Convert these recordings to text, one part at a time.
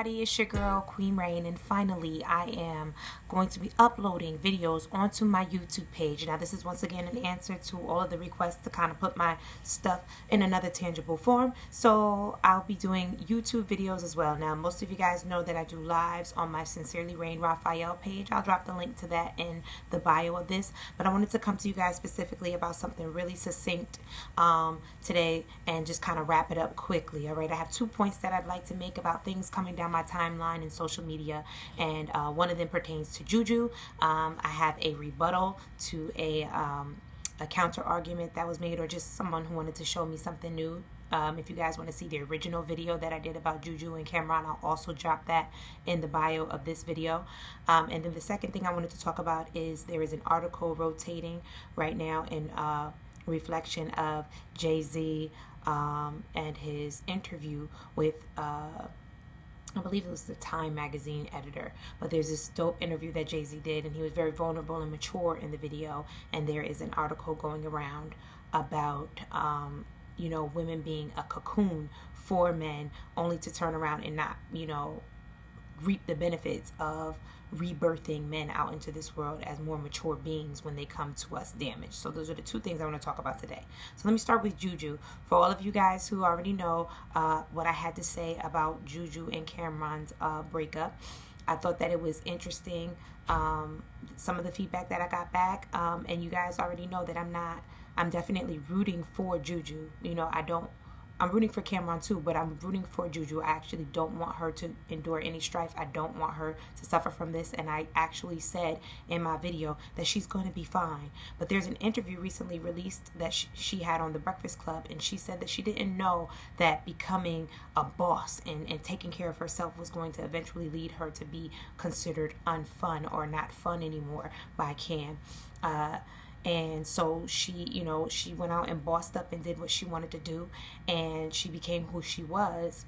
everybody, it's your girl Queen Rain, and finally I am going to be uploading videos onto my YouTube page. Now this is once again an answer to all of the requests to kind of put my stuff in another tangible form, so I'll be doing YouTube videos as well. Now most of you guys know that I do lives on my Sincerely Rain Raphael page. I'll drop the link to that in the bio of this, but I wanted to come to you guys specifically about something really succinct today and just kind of wrap it up quickly. All right, I have 2 points that I'd like to make about things coming down my timeline in social media, and one of them pertains to JuJu. I have a rebuttal to a counter argument that was made, or just someone who wanted to show me something new. If you guys want to see the original video that I did about JuJu and Cameron, I'll also drop that in the bio of this video. And then the second thing I wanted to talk about is there is an article rotating right now in reflection of Jay-Z and his interview with I believe it was the Time magazine editor, but there's this dope interview that Jay-Z did, and he was very vulnerable and mature in the video, and there is an article going around about you know, women being a cocoon for men, only to turn around and not, you know, reap the benefits of rebirthing men out into this world as more mature beings when they come to us damaged. So those are the 2 things I want to talk about today. So let me start with JuJu. For all of you guys who already know what I had to say about JuJu and Cameron's breakup, I thought that it was interesting, some of the feedback that I got back, and you guys already know that I'm definitely rooting for JuJu. You know, I'm rooting for Cameron too, but I'm rooting for JuJu. I actually don't want her to endure any strife. I don't want her to suffer from this. And I actually said in my video that she's going to be fine. But there's an interview recently released that she had on The Breakfast Club, and she said that she didn't know that becoming a boss and taking care of herself was going to eventually lead her to be considered unfun or not fun anymore by Cam. And so she, you know, she went out and bossed up and did what she wanted to do, and she became who she was,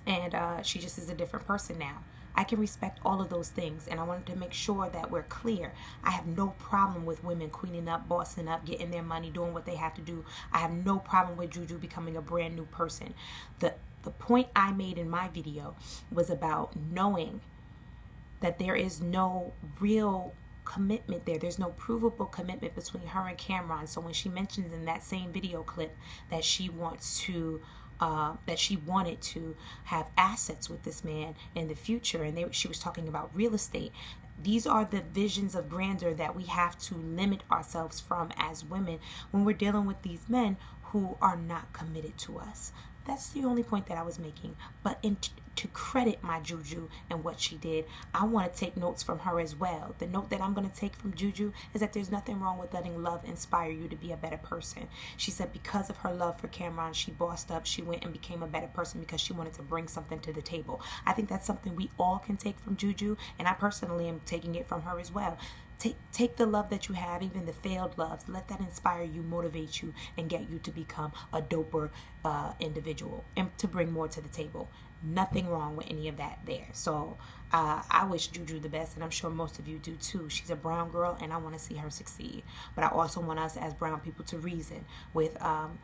and she just is a different person now. I can respect all of those things, and I wanted to make sure that we're clear. I have no problem with women queening up, bossing up, getting their money, doing what they have to do. I have no problem with JuJu becoming a brand new person. The point I made in my video was about knowing that there is no real commitment there. There's no provable commitment between her and Cameron. So when she mentions in that same video clip that she wants to that she wanted to have assets with this man in the future, and she was talking about real estate, these are the visions of grandeur that we have to limit ourselves from as women when we're dealing with these men who are not committed to us. That's the only point that I was making. But to credit my JuJu and what she did, I want to take notes from her as well. The note that I'm going to take from JuJu is that there's nothing wrong with letting love inspire you to be a better person. She said because of her love for Cameron, she bossed up, she went and became a better person because she wanted to bring something to the table. I think that's something we all can take from JuJu, and I personally am taking it from her as well. Take the love that you have, even the failed loves, let that inspire you, motivate you, and get you to become a doper individual and to bring more to the table. Nothing wrong with any of that there. So I wish JuJu the best, and I'm sure most of you do too. She's a brown girl, and I want to see her succeed. But I also want us as brown people to reason with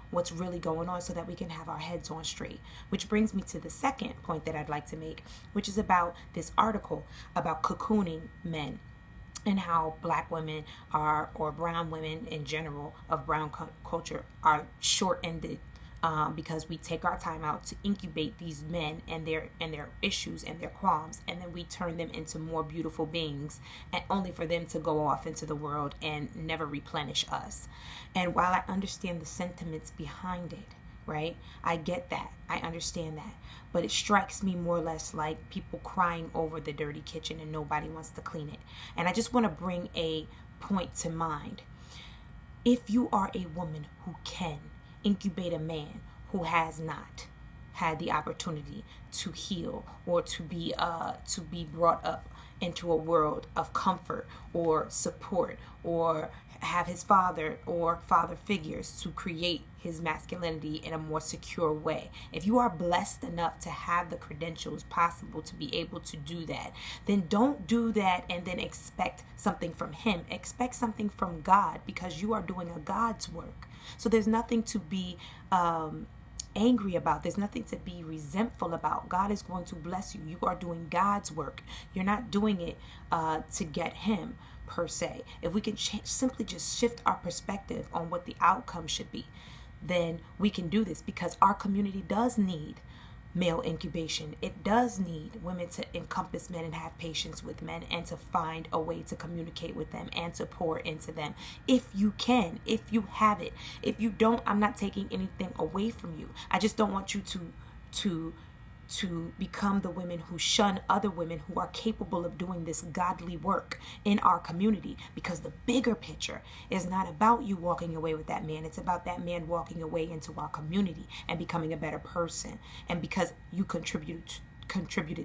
what's really going on so that we can have our heads on straight. Which brings me to the second point that I'd like to make, which is about this article about cocooning men, and how black women are, or brown women in general of brown culture, are short-ended because we take our time out to incubate these men and their issues and their qualms, and then we turn them into more beautiful beings, and only for them to go off into the world and never replenish us. And while I understand the sentiments behind it, right? I get that. I understand that. But it strikes me more or less like people crying over the dirty kitchen and nobody wants to clean it. And I just want to bring a point to mind. If you are a woman who can incubate a man who has not had the opportunity to heal or to be brought up into a world of comfort or support, or have his father or father figures to create his masculinity in a more secure way. If you are blessed enough to have the credentials possible to be able to do that, then don't do that and then expect something from him. Expect something from God, because you are doing a God's work. So there's nothing to be angry about. There's nothing to be resentful about. God is going to bless you. You are doing God's work. You're not doing it to get him per se. If we can simply just shift our perspective on what the outcome should be, then we can do this, because our community does need male incubation. It does need women to encompass men and have patience with men, and to find a way to communicate with them and to pour into them. If you can, if you have it. If you don't, I'm not taking anything away from you. I just don't want you to become the women who shun other women who are capable of doing this godly work in our community, because the bigger picture is not about you walking away with that man. It's about that man walking away into our community and becoming a better person. And because you contributed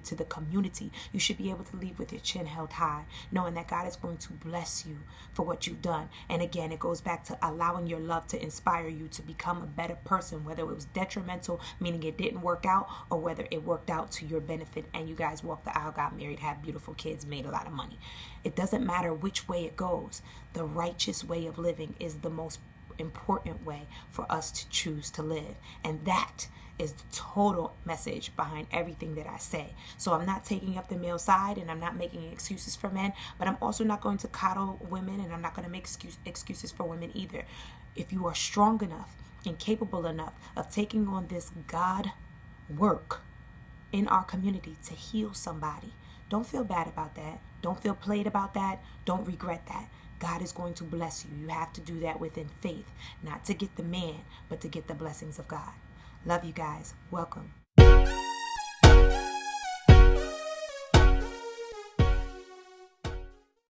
to the community, you should be able to leave with your chin held high, knowing that God is going to bless you for what you've done. And again, it goes back to allowing your love to inspire you to become a better person, whether it was detrimental, meaning it didn't work out, or whether it worked out to your benefit and you guys walked the aisle, got married, had beautiful kids, made a lot of money. It doesn't matter which way it goes. The righteous way of living is the most important way for us to choose to live. And that is the total message behind everything that I say. So I'm not taking up the male side, and I'm not making excuses for men, but I'm also not going to coddle women, and I'm not going to make excuses for women either. If you are strong enough and capable enough of taking on this God work in our community to heal somebody, don't feel bad about that. Don't feel played about that. Don't regret that. God is going to bless you. You have to do that within faith, not to get the man, but to get the blessings of God. Love you guys. Welcome.